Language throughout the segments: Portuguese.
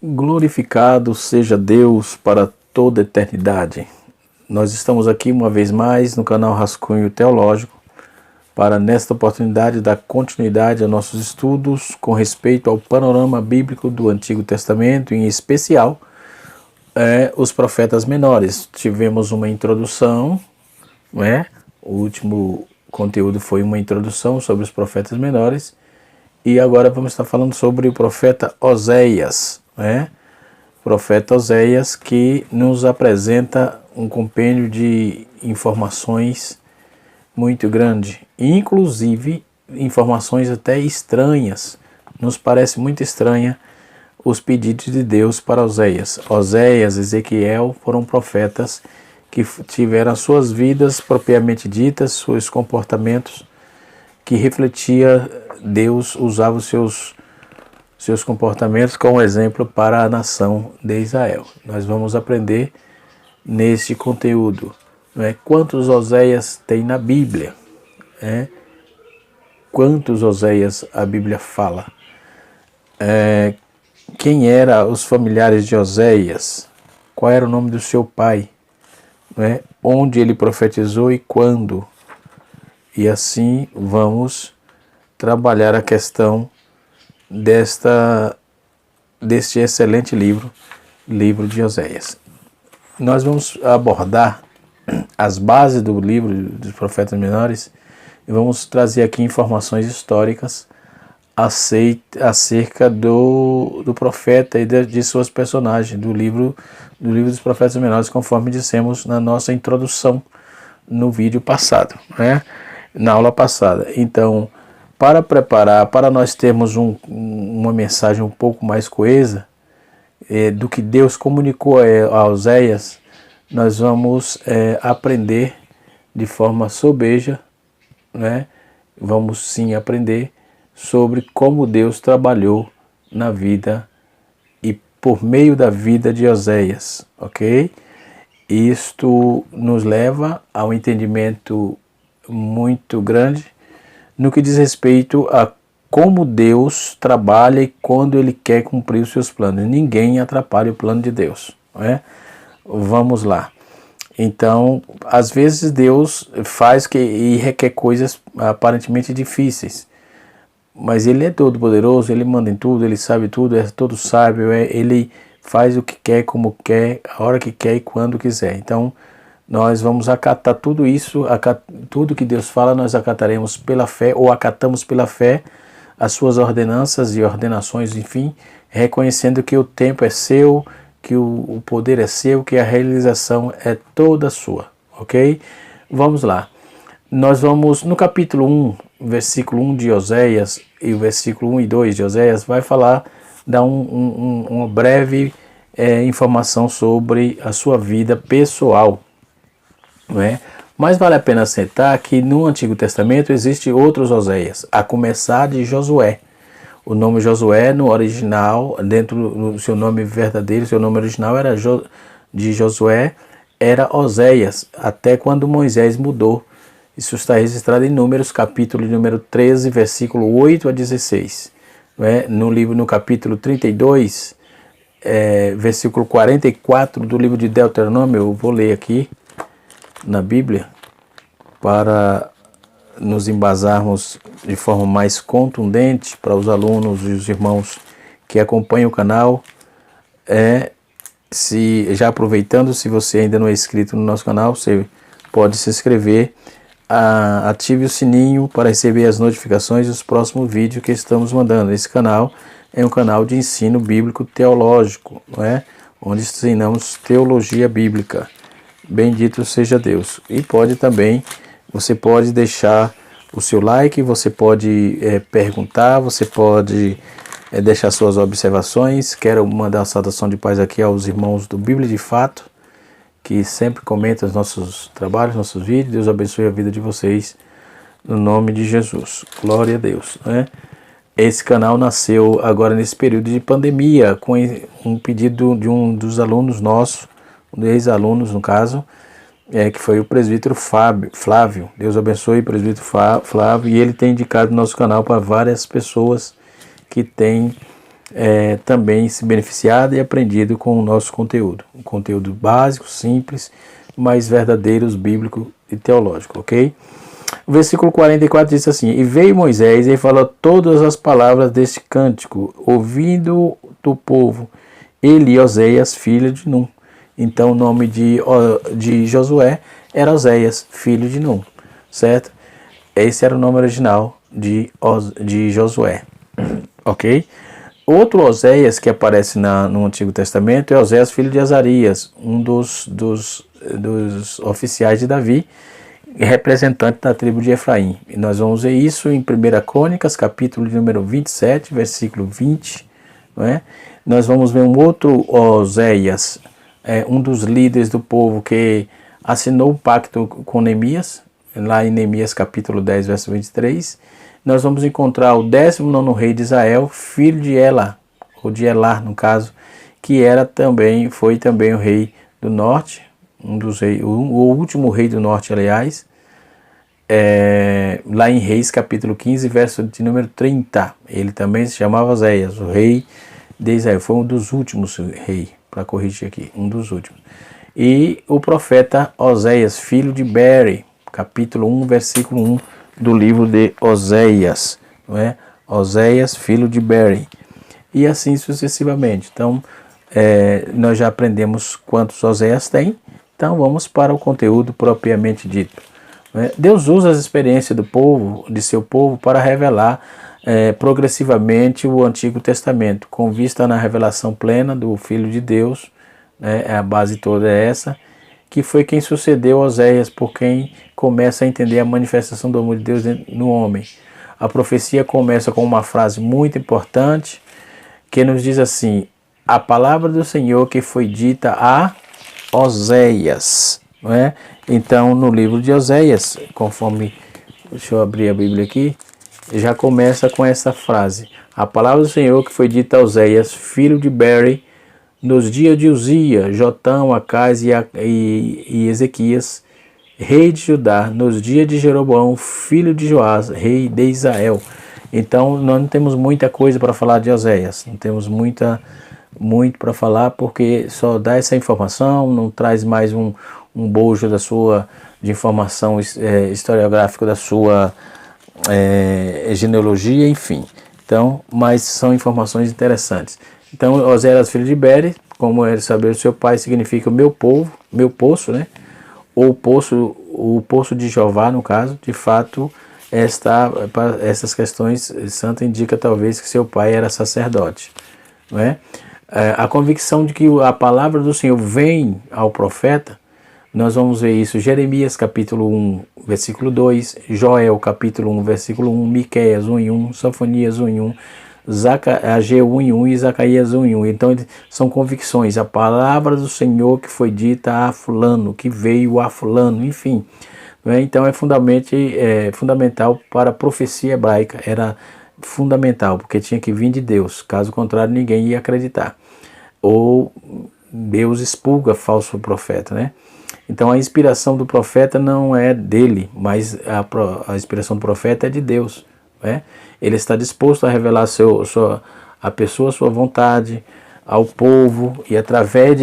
Glorificado seja Deus para toda a eternidade. Nós estamos aqui uma vez mais no canal Rascunho Teológico para, nesta oportunidade, dar continuidade a nossos estudos com respeito ao panorama bíblico do Antigo Testamento, em especial os profetas menores. Tivemos uma introdução, O último conteúdo foi uma introdução sobre os profetas menores e agora vamos estar falando sobre o profeta Oséias. Profeta Oséias, que nos apresenta um compêndio de informações muito grande, inclusive informações até estranhas. Nos parece muito estranha os pedidos de Deus para Oséias. Oséias, Ezequiel foram profetas que tiveram suas vidas propriamente ditas, seus comportamentos que refletia Deus, usava os seus comportamentos como exemplo para a nação de Israel. Nós vamos aprender neste conteúdo. Quantos Oséias tem na Bíblia? Quantos Oséias a Bíblia fala? Quem eram os familiares de Oséias? Qual era o nome do seu pai? Onde ele profetizou e quando? E assim vamos trabalhar a questão deste excelente livro de Oséias. Nós vamos abordar as bases do livro dos profetas menores e vamos trazer aqui informações históricas acerca do profeta e de suas personagens do livro dos profetas menores, conforme dissemos na nossa introdução no vídeo passado, na aula passada. Então, para nós termos uma mensagem um pouco mais coesa do que Deus comunicou a Oséias, nós vamos aprender de forma sobeja, Vamos sim aprender sobre como Deus trabalhou na vida e por meio da vida de Oséias, ok? Isto nos leva a um entendimento muito grande no que diz respeito a como Deus trabalha e quando Ele quer cumprir os seus planos. Ninguém atrapalha o plano de Deus. Vamos lá. Então, às vezes Deus faz e requer coisas aparentemente difíceis, mas Ele é todo poderoso, Ele manda em tudo, Ele sabe tudo, é todo sábio, Ele faz o que quer, como quer, a hora que quer e quando quiser. Então, nós vamos acatar tudo isso, tudo que Deus fala, nós acataremos pela fé, ou acatamos pela fé as suas ordenanças e ordenações, enfim, reconhecendo que o tempo é seu, que o poder é seu, que a realização é toda sua, ok? Vamos lá. Nós vamos, no capítulo 1, versículo 1 de Oséias, e o versículo 1 e 2 de Oséias, vai falar, dar uma breve informação sobre a sua vida pessoal, Mas vale a pena citar que no Antigo Testamento existem outros Oséias, a começar de Josué. O nome Josué, no original, dentro do seu nome verdadeiro, seu nome original era de Josué, era Oséias, até quando Moisés mudou. Isso está registrado em Números, capítulo número 13, versículo 8 a 16. No capítulo 32, versículo 44 do livro de Deuteronômio, eu vou ler aqui na Bíblia, para nos embasarmos de forma mais contundente para os alunos e os irmãos que acompanham o canal. Já aproveitando, se você ainda não é inscrito no nosso canal, você pode se inscrever, ative o sininho para receber as notificações dos próximos vídeos que estamos mandando. Esse canal é um canal de ensino bíblico teológico, onde ensinamos teologia bíblica. Bendito seja Deus. E você pode deixar o seu like, você pode perguntar, você pode deixar suas observações. Quero mandar uma saudação de paz aqui aos irmãos do Bíblia de Fato, que sempre comentam os nossos trabalhos, nossos vídeos. Deus abençoe a vida de vocês, no nome de Jesus. Glória a Deus. Esse canal nasceu agora nesse período de pandemia, com um pedido de um dos alunos nossos, um dos ex-alunos no caso, que foi o presbítero Flávio. Deus abençoe o presbítero Flávio, e ele tem indicado nosso canal para várias pessoas que têm também se beneficiado e aprendido com o nosso conteúdo. Um conteúdo básico, simples, mas verdadeiros, bíblico e teológico, ok? O versículo 44 diz assim: E veio Moisés e falou todas as palavras deste cântico, ouvindo do povo, ele, Oséias, filho de Num. Então o nome de Josué era Oséias, filho de Num, certo? Esse era o nome original de Josué, ok? Outro Oséias que aparece no Antigo Testamento é Oséias, filho de Azarias, um dos oficiais de Davi, representante da tribo de Efraim. E nós vamos ver isso em 1 Crônicas, capítulo de número 27, versículo 20. Não é? Nós vamos ver um outro Oséias, um dos líderes do povo que assinou o pacto com Neemias, lá em Neemias capítulo 10, verso 23. Nós vamos encontrar o 19º rei de Israel, filho de Ela, ou de Elar no caso, que foi também o rei do norte, o último rei do norte, aliás, lá em Reis capítulo 15, verso de número 30. Ele também se chamava Oséias, o rei de Israel. Foi um dos últimos reis, para corrigir aqui, um dos últimos. E o profeta Oséias, filho de Beri, capítulo 1, versículo 1 do livro de Oséias, não é? Oséias, filho de Beri. E assim sucessivamente. Então, nós já aprendemos quantos Oséias tem. Então, vamos para o conteúdo propriamente dito. Deus usa as experiências de seu povo, para revelar progressivamente o Antigo Testamento, com vista na revelação plena do Filho de Deus, a base toda é essa, que foi quem sucedeu Oséias, por quem começa a entender a manifestação do amor de Deus no homem. A profecia começa com uma frase muito importante, que nos diz assim: a palavra do Senhor que foi dita a Oséias. Não é? Então, no livro de Oséias, conforme, deixa eu abrir a Bíblia aqui, já começa com essa frase: a palavra do Senhor que foi dita a Oséias, filho de Beri, nos dias de Uzias, Jotão, Acás e Ezequias, rei de Judá, nos dias de Jeroboão, filho de Joás, rei de Israel. Então, nós não temos muita coisa para falar de Oséias, não temos muito para falar, porque só dá essa informação, não traz mais um bojo de informação historiográfica da sua genealogia, enfim. Então, mas são informações interessantes. Então, Oséias, filho de Beri, como ele saber o seu pai, significa meu povo, meu poço, né? Ou o poço de Jeová, no caso. De fato, essas questões santa indica talvez que seu pai era sacerdote, não é? A convicção de que a palavra do Senhor vem ao profeta, nós vamos ver isso, Jeremias capítulo 1, versículo 2, Joel capítulo 1, versículo 1, Miqueias 1:1, Sofonias 1:1, Ageu 1:1 e Zacarias 1:1. Então são convicções, a palavra do Senhor que foi dita a fulano, que veio a fulano, enfim. Então é fundamental para a profecia hebraica, era fundamental, porque tinha que vir de Deus, caso contrário ninguém ia acreditar. Ou Deus expulga falso profeta, né? Então a inspiração do profeta não é dele, mas a inspiração do profeta é de Deus, né? Ele está disposto a revelar a pessoa, sua vontade ao povo, e através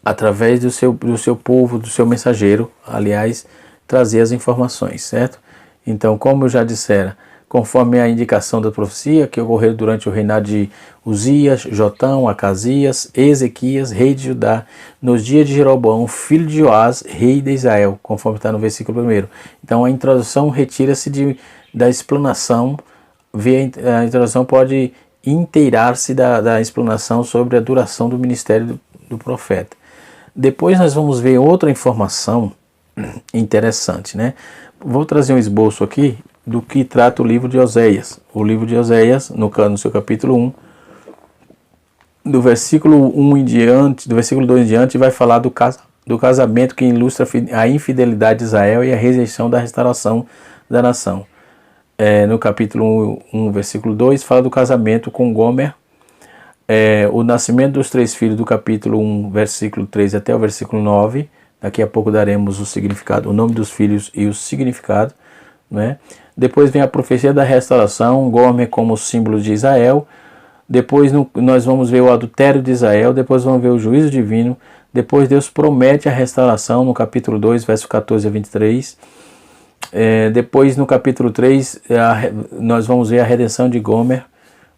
através do seu povo, do seu mensageiro, aliás, trazer as informações, certo? Então, como eu já dissera, conforme a indicação da profecia que ocorreu durante o reinado de Uzias, Jotão, Acasias, Ezequias, rei de Judá, nos dias de Jeroboão, filho de Joás, rei de Israel, conforme está no versículo 1. Então a introdução retira-se da explanação, a introdução pode inteirar-se da explanação sobre a duração do ministério do profeta. Depois nós vamos ver outra informação interessante, né? Vou trazer um esboço aqui do que trata o livro de Oséias. O livro de Oséias, no seu capítulo 1, do versículo 1 em diante, do versículo 2 em diante, vai falar do casamento que ilustra a infidelidade de Israel e a rejeição da restauração da nação. No capítulo 1, versículo 2, fala do casamento com Gomer, o nascimento dos 3 filhos do capítulo 1, versículo 3 até o versículo 9. Daqui a pouco daremos o significado, o nome dos filhos e o significado, né? Depois vem a profecia da restauração, Gomer como símbolo de Israel. Depois nós vamos ver o adultério de Israel. Depois vamos ver o juízo divino. Depois Deus promete a restauração no capítulo 2, verso 14 a 23. Depois no capítulo 3, nós vamos ver a redenção de Gomer,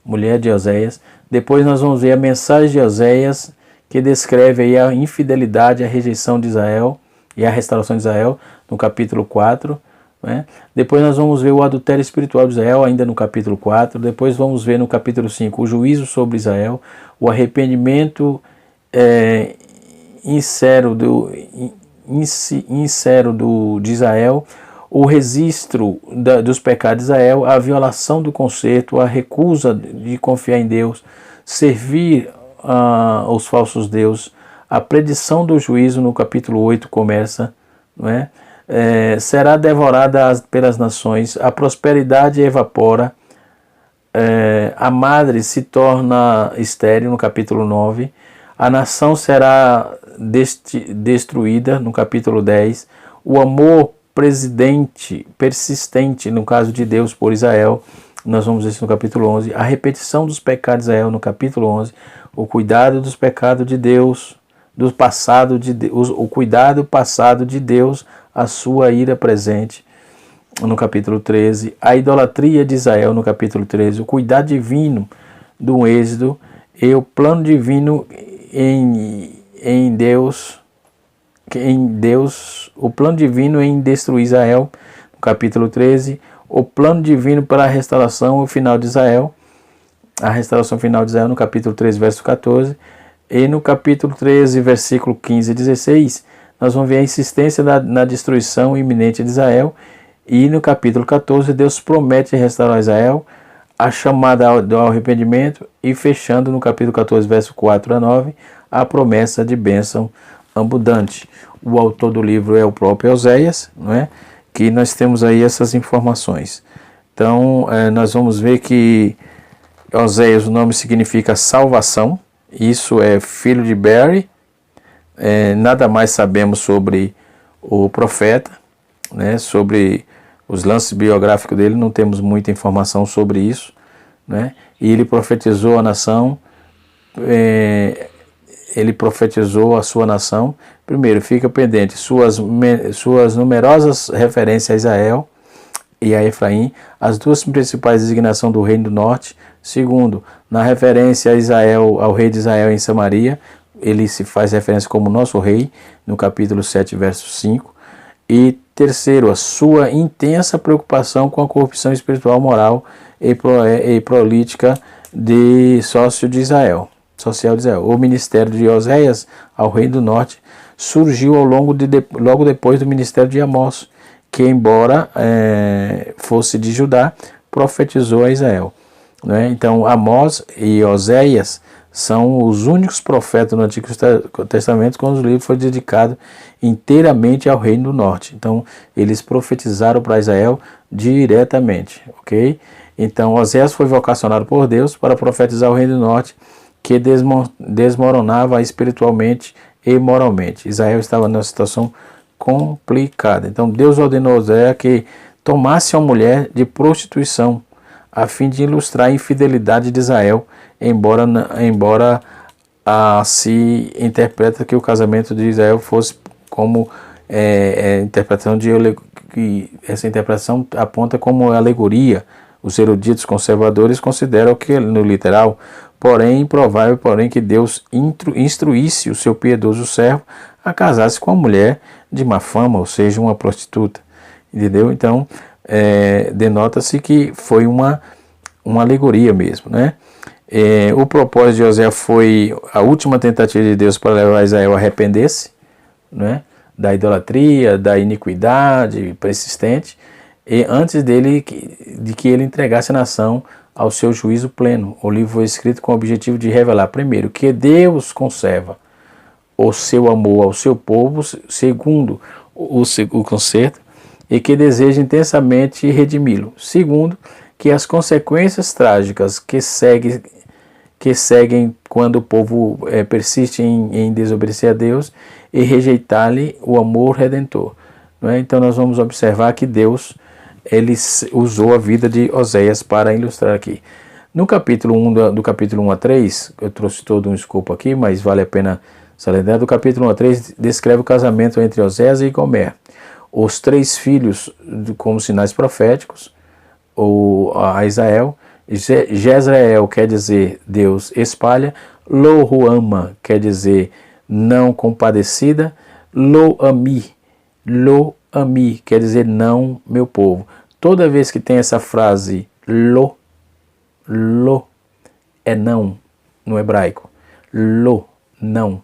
mulher de Oséias. Depois nós vamos ver a mensagem de Oséias, que descreve aí a infidelidade, a rejeição de Israel e a restauração de Israel, no capítulo 4. Né? Depois nós vamos ver o adultério espiritual de Israel, ainda no capítulo 4. Depois vamos ver no capítulo 5 o juízo sobre Israel, o arrependimento sincero de Israel, o registro dos pecados de Israel, a violação do concerto, a recusa de confiar em Deus, servir aos falsos deuses, a predição do juízo no capítulo 8 começa, não é? Será devorada pelas nações, a prosperidade evapora, a madre se torna estéril no capítulo 9, a nação será destruída no capítulo 10, o amor persistente no caso de Deus por Israel, nós vamos ver isso no capítulo 11, a repetição dos pecados de Israel no capítulo 11, o cuidado dos pecados de Deus, do passado de Deus, o cuidado passado de Deus, a sua ira presente no capítulo 13, a idolatria de Israel no capítulo 13, o cuidado divino do êxodo e o plano divino em Deus, o plano divino em destruir Israel no capítulo 13, o plano divino para a restauração e o final de Israel, a restauração final de Israel no capítulo 13, verso 14, e no capítulo 13, versículo 15 e 16, nós vamos ver a insistência na destruição iminente de Israel, e no capítulo 14, Deus promete restaurar Israel, a chamada ao arrependimento, e fechando no capítulo 14, verso 4 a 9, a promessa de bênção abundante. O autor do livro é o próprio Oséias, não é? Que nós temos aí essas informações. Então, nós vamos ver que Oséias, o nome significa salvação, isso é filho de Beri. Nada mais sabemos sobre o profeta, né? Sobre os lances biográficos dele, não temos muita informação sobre isso, né? E ele profetizou a nação, ele profetizou a sua nação. Primeiro, fica pendente suas numerosas referências a Israel e a Efraim, as duas principais designações do reino do norte. Segundo, na referência a Israel, ao rei de Israel em Samaria, ele se faz referência como nosso rei, no capítulo 7, verso 5. E terceiro, a sua intensa preocupação com a corrupção espiritual, moral e política social de Israel. O ministério de Oséias ao rei do norte surgiu logo depois do ministério de Amós, que embora fosse de Judá, profetizou a Israel. Né? Então Amós e Oséias são os únicos profetas no Antigo Testamento quando o livro foi dedicado inteiramente ao reino do norte. Então eles profetizaram para Israel diretamente, ok? Então Oséias foi vocacionado por Deus para profetizar o reino do norte, que desmoronava espiritualmente e moralmente. Israel estava numa situação complicada. Então Deus ordenou a Oséias que tomasse uma mulher de prostituição, a fim de ilustrar a infidelidade de Israel, embora se interpreta que o casamento de Israel fosse como interpretação que essa interpretação aponta como alegoria. Os eruditos conservadores consideram que no literal, porém improvável, que Deus instruísse o seu piedoso servo a casar-se com uma mulher de má fama, ou seja, uma prostituta. Entendeu? Então, denota-se que foi uma alegoria mesmo, né? O propósito de Oséias foi a última tentativa de Deus para levar Israel a arrepender-se, né? Da idolatria, da iniquidade persistente, e antes de que ele entregasse a nação ao seu juízo pleno. O livro foi escrito com o objetivo de revelar, primeiro, que Deus conserva o seu amor ao seu povo, segundo, o conserto, e que deseja intensamente redimi-lo. Segundo, que as consequências trágicas que seguem quando o povo persiste em desobedecer a Deus e rejeitar-lhe o amor redentor. Não é? Então nós vamos observar que Deus ele usou a vida de Oséias para ilustrar aqui. No capítulo 1, do capítulo 1 a 3, eu trouxe todo um escopo aqui, mas vale a pena salientar, do capítulo 1 a 3, descreve o casamento entre Oséias e Gomer. Os 3 filhos como sinais proféticos, a Israel. Jezreel quer dizer Deus espalha, Lo-Ruama quer dizer não compadecida, Lo-Ami quer dizer não meu povo. Toda vez que tem essa frase lo é não no hebraico, não.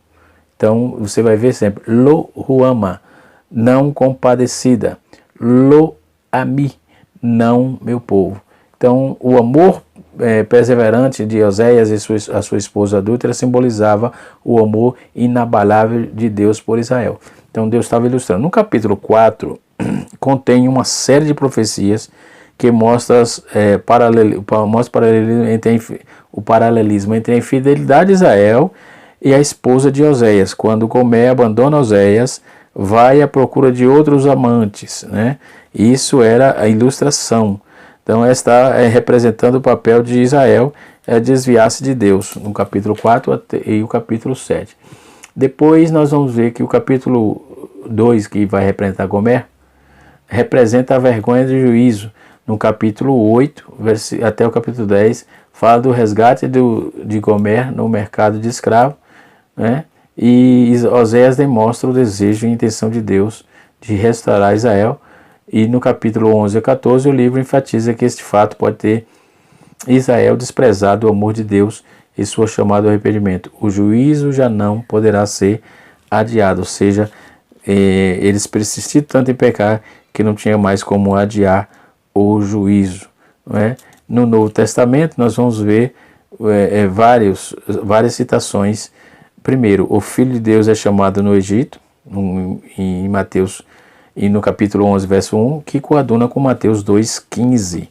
Então você vai ver sempre Lo-Ruama, não compadecida, Lo-Ami, não meu povo. Então, o amor perseverante de Oséias e a sua esposa adúltera simbolizava o amor inabalável de Deus por Israel. Então, Deus estava ilustrando. No capítulo 4, contém uma série de profecias que mostra o paralelismo entre a infidelidade de Israel e a esposa de Oséias. Quando Gomer abandona Oséias, vai à procura de outros amantes, né? Isso era a ilustração. Então, está representando o papel de Israel desviar-se de Deus, no capítulo 4 e o capítulo 7. Depois nós vamos ver que o capítulo 2, que vai representar Gomer, representa a vergonha do juízo. No capítulo 8 até o capítulo 10, fala do resgate de Gomer no mercado de escravo, né? E Oséias demonstra o desejo e a intenção de Deus de restaurar Israel. E no capítulo 11 a 14, o livro enfatiza que este fato pode ter Israel desprezado o amor de Deus e sua chamada ao arrependimento. O juízo já não poderá ser adiado, ou seja, eles persistiram tanto em pecar que não tinha mais como adiar o juízo, não é? No Novo Testamento nós vamos ver várias citações. Primeiro, o Filho de Deus é chamado no Egito, em Mateus, e no capítulo 11, verso 1, que coaduna com Mateus 2,15.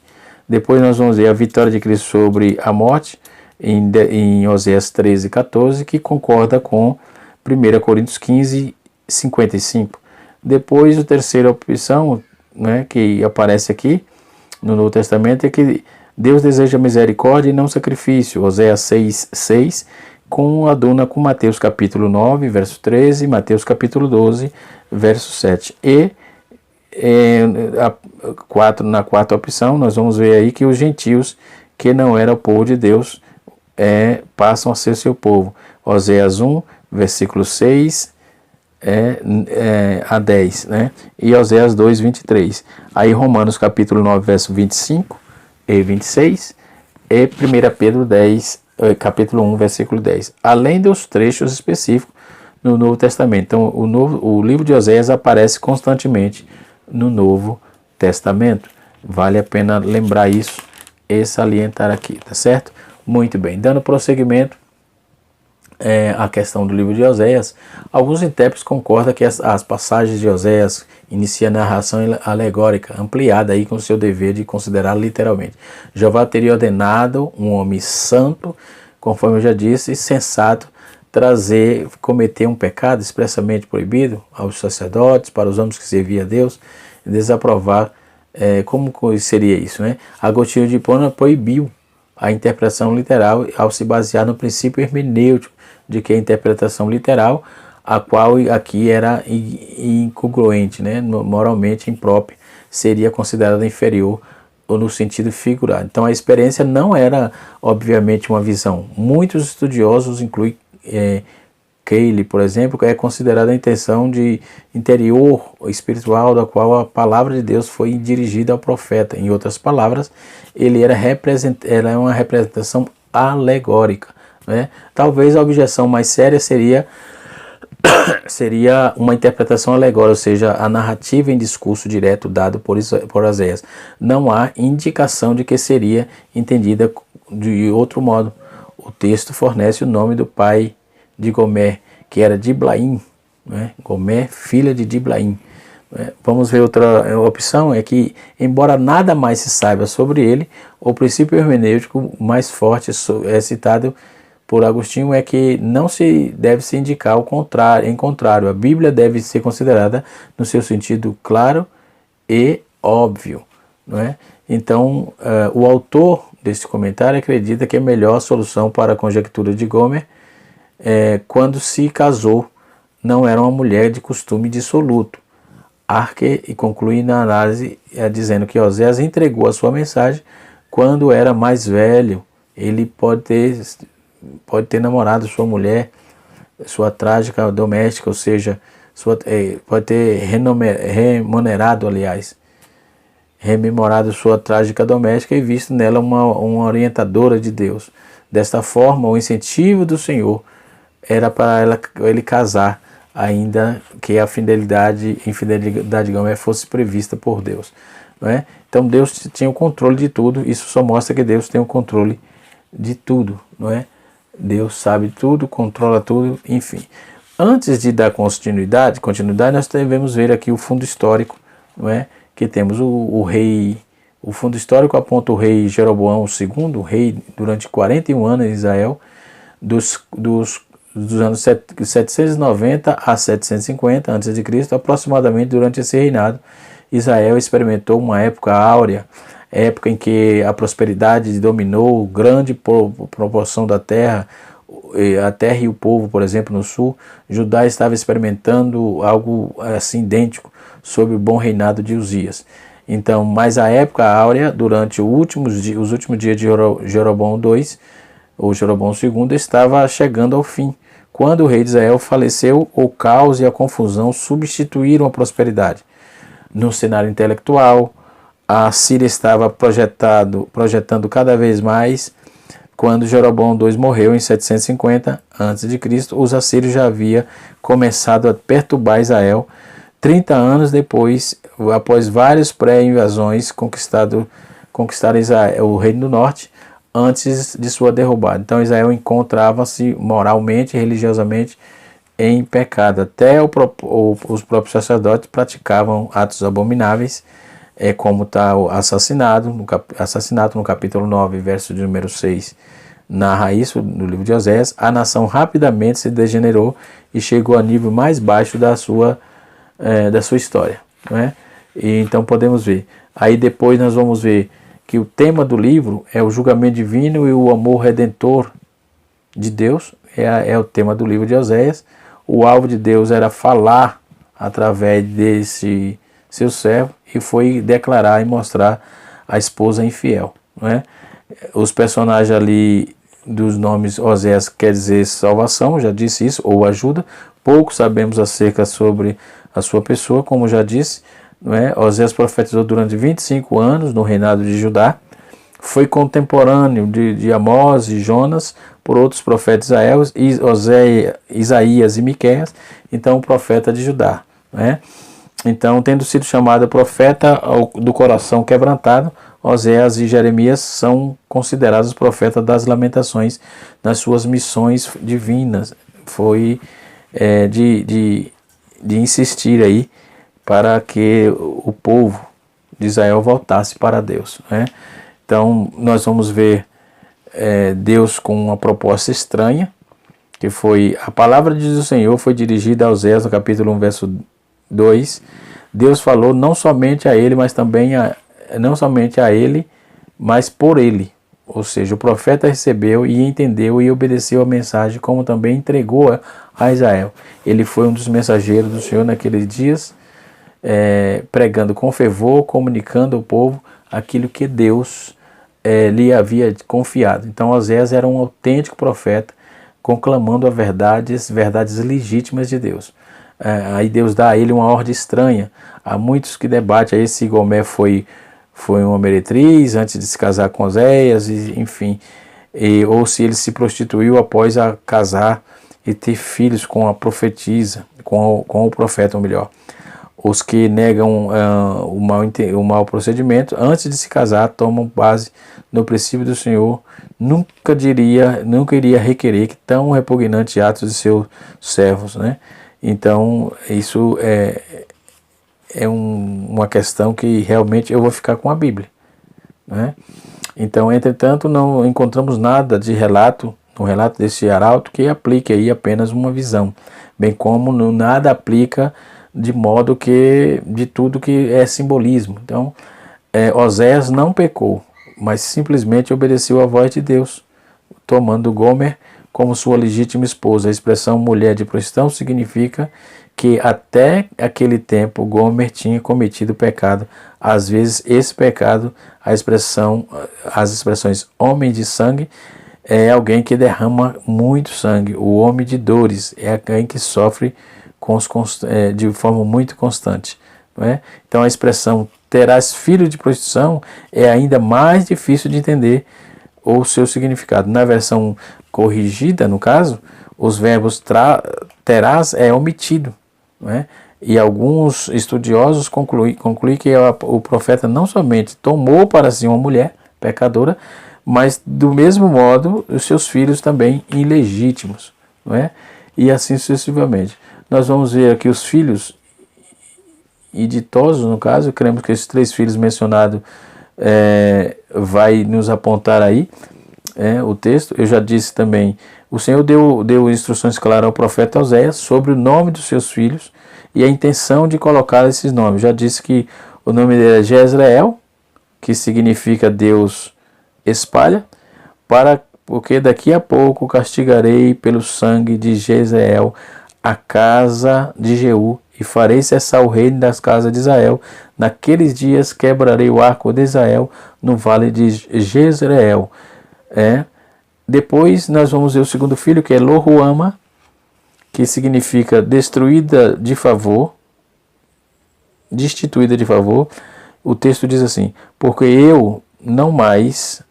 Depois nós vamos ver a vitória de Cristo sobre a morte, em Oséias 13,14, que concorda com 1 Coríntios 15,55. Depois, a terceira opção, né, que aparece aqui no Novo Testamento, é que Deus deseja misericórdia e não sacrifício. Oséias 6,6, coaduna com Mateus capítulo 9, verso 13, Mateus capítulo 12, verso 7. E na quarta opção, nós vamos ver aí que os gentios, que não eram o povo de Deus, passam a ser seu povo. Oséias 1, versículo 6 a 10, né? E Oséias 2, 23. Aí Romanos capítulo 9, verso 25 e 26, e 1 Pedro 10, capítulo 1, versículo 10. Além dos trechos específicos no Novo Testamento. Então, o livro de Oséias aparece constantemente no Novo Testamento. Vale a pena lembrar isso e salientar aqui, tá certo? Muito bem, dando prosseguimento à questão do livro de Oséias, alguns intérpretes concordam que as passagens de Oséias iniciam a narração alegórica, ampliada aí com o seu dever de considerar literalmente. Jeová teria ordenado um homem santo, conforme eu já disse, sensato, cometer um pecado expressamente proibido aos sacerdotes, para os homens que serviam a Deus, e desaprovar. Como seria isso, né? Agostinho de Hipona proibiu a interpretação literal ao se basear no princípio hermenêutico de que a interpretação literal, a qual aqui era incongruente, né? Moralmente imprópria, seria considerada inferior ou no sentido figurado. Então a experiência não era obviamente uma visão. Muitos estudiosos, incluem Cayley, por exemplo, é considerada a intenção de interior espiritual da qual a palavra de Deus foi dirigida ao profeta. Em outras palavras, ela é uma representação alegórica, né? Talvez a objeção mais séria seria uma interpretação alegórica, ou seja, a narrativa em discurso direto dado por Oséias. Não há indicação de que seria entendida de outro modo. O texto fornece o nome do pai de Gomer, que era Diblaim, né? Gomer, filha de Diblaim. Vamos ver outra opção, é que, embora nada mais se saiba sobre ele, o princípio hermenêutico mais forte citado por Agostinho é que não se deve se indicar o contrário. Em contrário, a Bíblia deve ser considerada no seu sentido claro e óbvio. não é? Então, o autor desse comentário acredita que a melhor solução para a conjectura de Gomer quando se casou, não era uma mulher de costume dissoluto. Arque e conclui na análise dizendo que Oséias entregou a sua mensagem quando era mais velho. Ele pode ter namorado sua mulher, sua trágica doméstica, ou seja, pode ter rememorado sua trágica doméstica e visto nela uma orientadora de Deus. Desta forma, o incentivo do Senhor era para ele casar, ainda que a infidelidade de Gomer fosse prevista por Deus. Não é? Então Deus tinha o controle de tudo. Isso só mostra que Deus tem o controle de tudo, não é? Deus sabe tudo, controla tudo, enfim. Antes de dar continuidade, nós devemos ver aqui o fundo histórico, não é? Que temos o fundo histórico aponta o rei Jeroboão II, rei durante 41 anos em Israel, dos anos 790 a 750 a.C., aproximadamente. Durante esse reinado, Israel experimentou uma época áurea, época em que a prosperidade dominou grande proporção da terra, a terra e o povo. Por exemplo, no sul, Judá estava experimentando algo assim idêntico sob o bom reinado de Uzias. Então, mas a época áurea, durante os últimos dias de Jeroboão II, ou Jeroboão II, estava chegando ao fim. Quando o rei de Israel faleceu, o caos e a confusão substituíram a prosperidade. No cenário intelectual, a Síria estava projetando cada vez mais. Quando Jeroboão II morreu em 750 a.C., os assírios já haviam começado a perturbar Israel. 30 anos depois, após várias pré-invasões, conquistaram Israel, o Reino do Norte, antes de sua derrubada. Então Israel encontrava-se moralmente e religiosamente em pecado. Até os próprios sacerdotes praticavam atos abomináveis, como está o assassinato no capítulo 9, verso de número 6, narra isso no livro de Oséias. A nação rapidamente se degenerou e chegou a nível mais baixo da sua história, não é? E então podemos ver. Aí depois nós vamos ver que o tema do livro é o julgamento divino e o amor redentor de Deus. É o tema do livro de Oséias. O alvo de Deus era falar através desse seu servo, e foi declarar e mostrar a esposa infiel, não é? Os personagens ali dos nomes Oséias quer dizer salvação, já disse isso, ou ajuda. Pouco sabemos acerca sobre a sua pessoa, como já disse, não é? Oséias profetizou durante 25 anos no reinado de Judá. Foi contemporâneo de Amós e Jonas, por outros profetas Isaías e Miqueias, então profeta de Judá, não é? Então, tendo sido chamado profeta do coração quebrantado, Oséias e Jeremias são considerados profetas das lamentações nas suas missões divinas. Foi de insistir aí para que o povo de Israel voltasse para Deus, né? Então, nós vamos ver Deus com uma proposta estranha, que foi: a palavra do Senhor foi dirigida a Oséias no capítulo 1, verso 2. Deus falou não somente a ele, mas por ele. Ou seja, o profeta recebeu e entendeu e obedeceu a mensagem, como também entregou a Israel. Ele foi um dos mensageiros do Senhor naqueles dias, pregando com fervor, comunicando ao povo aquilo que Deus lhe havia confiado. Então Oséias era um autêntico profeta, conclamando as verdades legítimas de Deus. Aí Deus dá a ele uma ordem estranha. Há muitos que debatem aí se Gomer foi uma meretriz antes de se casar com Oséias, enfim, ou se ele se prostituiu após a casar e ter filhos com a profetisa, com o profeta, ou melhor. Os que negam o mau procedimento antes de se casar tomam base no princípio do Senhor. Nunca iria requerer que tão repugnantes atos de seus servos, né? Então, isso é uma questão que realmente eu vou ficar com a Bíblia, né? Então, entretanto, não encontramos nada de relato, no relato desse arauto, que aplique aí apenas uma visão, bem como nada aplica de modo que de tudo que é simbolismo. Então, Oséias não pecou, mas simplesmente obedeceu à voz de Deus, tomando Gomer como sua legítima esposa. A expressão mulher de prostituição significa que até aquele tempo Gomer tinha cometido pecado. Às vezes esse pecado, as expressões homem de sangue, é alguém que derrama muito sangue. O homem de dores é alguém que sofre de forma muito constante. Não é? Então a expressão terás filho de prostituição é ainda mais difícil de entender o seu significado. Na versão corrigida, no caso, os verbos terás é omitido. Não é? E alguns estudiosos concluem que o profeta não somente tomou para si uma mulher pecadora, mas do mesmo modo os seus filhos também ilegítimos. Não é? E assim sucessivamente. Nós vamos ver aqui os filhos e ditosos, no caso, cremos que esses 3 filhos mencionados vai nos apontar aí o texto. Eu já disse também, o Senhor deu instruções claras ao profeta Oséias sobre o nome dos seus filhos e a intenção de colocar esses nomes. Já disse que o nome dele é Jezreel, que significa Deus espalha, porque daqui a pouco castigarei pelo sangue de Jezreel a casa de Jeú, e farei cessar o reino das casas de Israel. Naqueles dias quebrarei o arco de Israel no vale de Jezreel. Depois nós vamos ver o segundo filho, que é Lohuama, que significa destituída de favor. O texto diz assim: porque eu não mais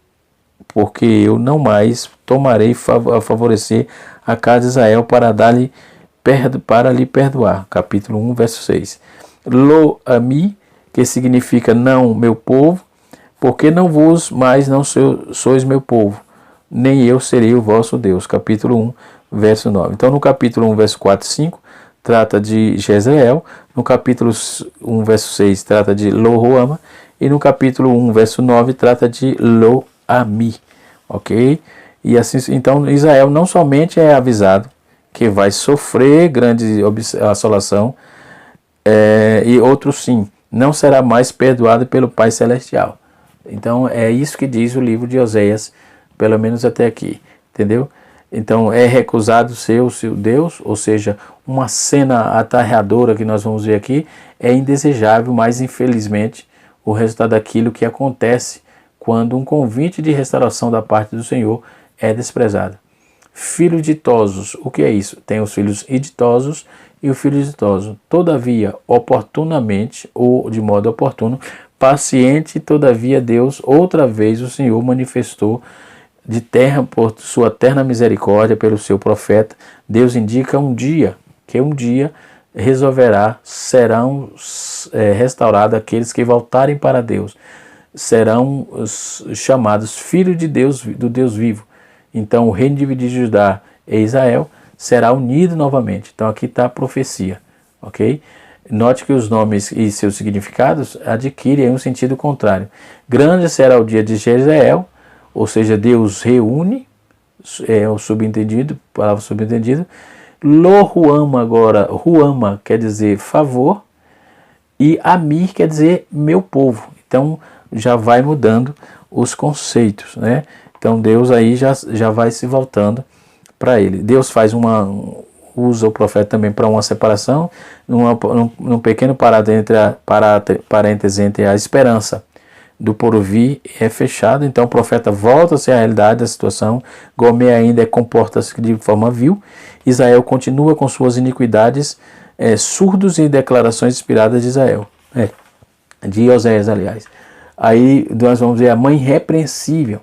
tomarei a favorecer a casa de Israel para lhe perdoar. Capítulo 1, verso 6. Lo-ami, que significa não meu povo, porque não sois meu povo, nem eu serei o vosso Deus. Capítulo 1, verso 9. Então no capítulo 1, verso 4 e 5, trata de Jezreel. No capítulo 1, verso 6, trata de Lohuama. E no capítulo 1, verso 9, trata de Lo-ami. Ok? E assim, então Israel não somente é avisado que vai sofrer grande assolação, e outro sim, não será mais perdoado pelo Pai Celestial. Então é isso que diz o livro de Oséias, pelo menos até aqui, entendeu? Então é recusado ser o seu Deus, ou seja, uma cena aterradora que nós vamos ver aqui, é indesejável, mas infelizmente o resultado daquilo que acontece quando um convite de restauração da parte do Senhor é desprezado. Filhos ditosos, o que é isso? Tem os filhos iditosos e o filho ditoso. Todavia, oportunamente, ou de modo oportuno, paciente, todavia Deus, outra vez o Senhor manifestou por sua terna misericórdia pelo seu profeta. Deus indica que um dia serão restaurados aqueles que voltarem para Deus. Serão chamados filhos de Deus, do Deus vivo. Então o reino dividido de Judá e Israel será unido novamente. Então aqui está a profecia, ok? Note que os nomes e seus significados adquirem um sentido contrário. Grande será o dia de Jezreel, ou seja, Deus reúne, é o subentendido, palavra subentendida. Lohuama agora, Ruama quer dizer favor, e Ami quer dizer meu povo. Então já vai mudando os conceitos, né? Então Deus aí já vai se voltando para ele. Deus usa o profeta também para uma separação, num pequeno parêntese entre a esperança do porvir é fechado. Então o profeta volta-se à realidade da situação. Gomer ainda comporta-se de forma vil. Israel continua com suas iniquidades, surdos em declarações inspiradas de de Oséias, aliás. Aí nós vamos ver a mãe repreensível.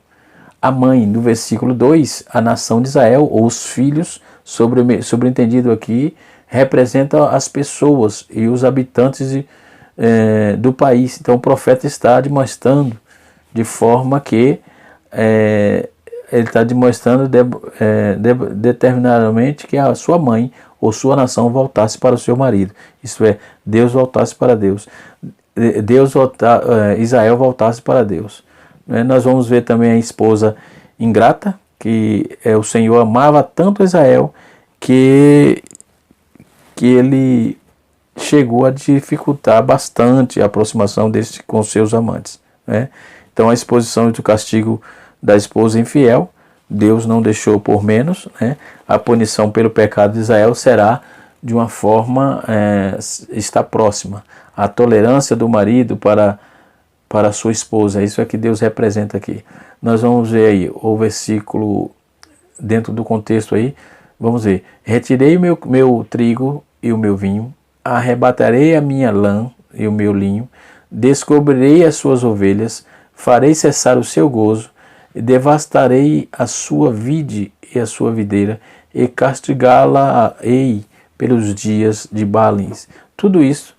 A mãe, no versículo 2, a nação de Israel, ou os filhos, sobreentendido aqui, representa as pessoas e os habitantes do país. Então o profeta está demonstrando de forma que ele está demonstrando determinadamente que a sua mãe ou sua nação voltasse para o seu marido. Isto é, Deus voltasse para Deus. Israel voltasse para Deus. Nós vamos ver também a esposa ingrata, que o Senhor amava tanto Israel que ele chegou a dificultar bastante a aproximação com seus amantes. né? Então a exposição do castigo da esposa infiel, Deus não deixou por menos, né? A punição pelo pecado de Israel será de uma forma, está próxima. A tolerância do marido para sua esposa, isso é que Deus representa aqui. Nós vamos ver aí o versículo dentro do contexto aí, vamos ver. Retirei o meu trigo e o meu vinho, arrebatarei a minha lã e o meu linho, descobrirei as suas ovelhas, farei cessar o seu gozo, devastarei a sua vide e a sua videira, e castigá-la-ei pelos dias de Baalins. Tudo isso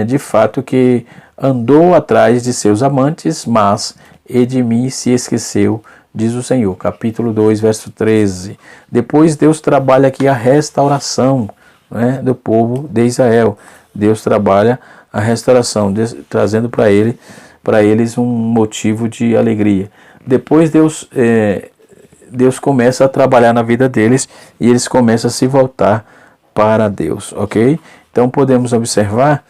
de fato que andou atrás de seus amantes, mas de mim se esqueceu, diz o Senhor. Capítulo 2, verso 13. Depois Deus trabalha aqui a restauração, né, do povo de Israel. Deus trabalha a restauração, trazendo para eles um motivo de alegria. Depois Deus começa a trabalhar na vida deles e eles começam a se voltar para Deus, ok? Então podemos observar,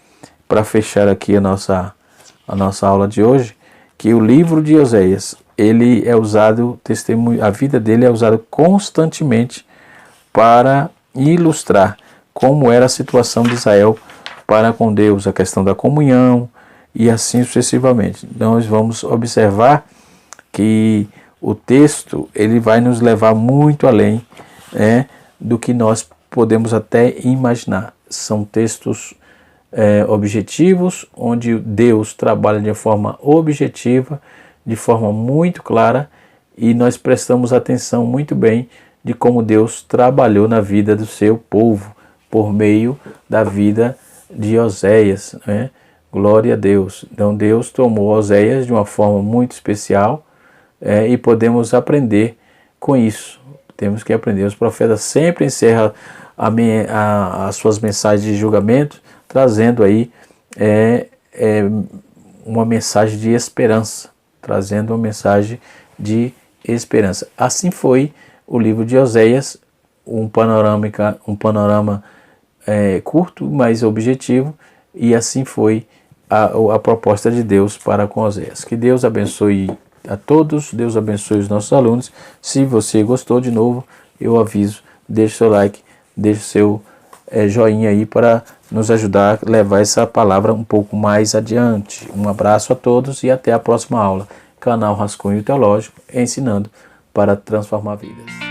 para fechar aqui a nossa aula de hoje, que o livro de Oséias, ele é usado, a vida dele é usada constantemente para ilustrar como era a situação de Israel para com Deus, a questão da comunhão e assim sucessivamente. Então nós vamos observar que o texto ele vai nos levar muito além, do que nós podemos até imaginar. São textos objetivos, onde Deus trabalha de forma objetiva, de forma muito clara, e nós prestamos atenção muito bem de como Deus trabalhou na vida do seu povo, por meio da vida de Oséias, né? Glória a Deus. Então Deus tomou Oséias de uma forma muito especial, e podemos aprender com isso. Temos que aprender. Os profetas sempre encerram as suas mensagens de julgamento trazendo aí uma mensagem de esperança, trazendo uma mensagem de esperança. Assim foi o livro de Oséias, um panorama curto, mas objetivo, e assim foi a proposta de Deus para com Oséias. Que Deus abençoe a todos, Deus abençoe os nossos alunos. Se você gostou, de novo, eu aviso, deixe seu like, deixe seu joinha aí para nos ajudar a levar essa palavra um pouco mais adiante. Um abraço a todos e até a próxima aula. Canal Rascunho Teológico, ensinando para transformar vidas.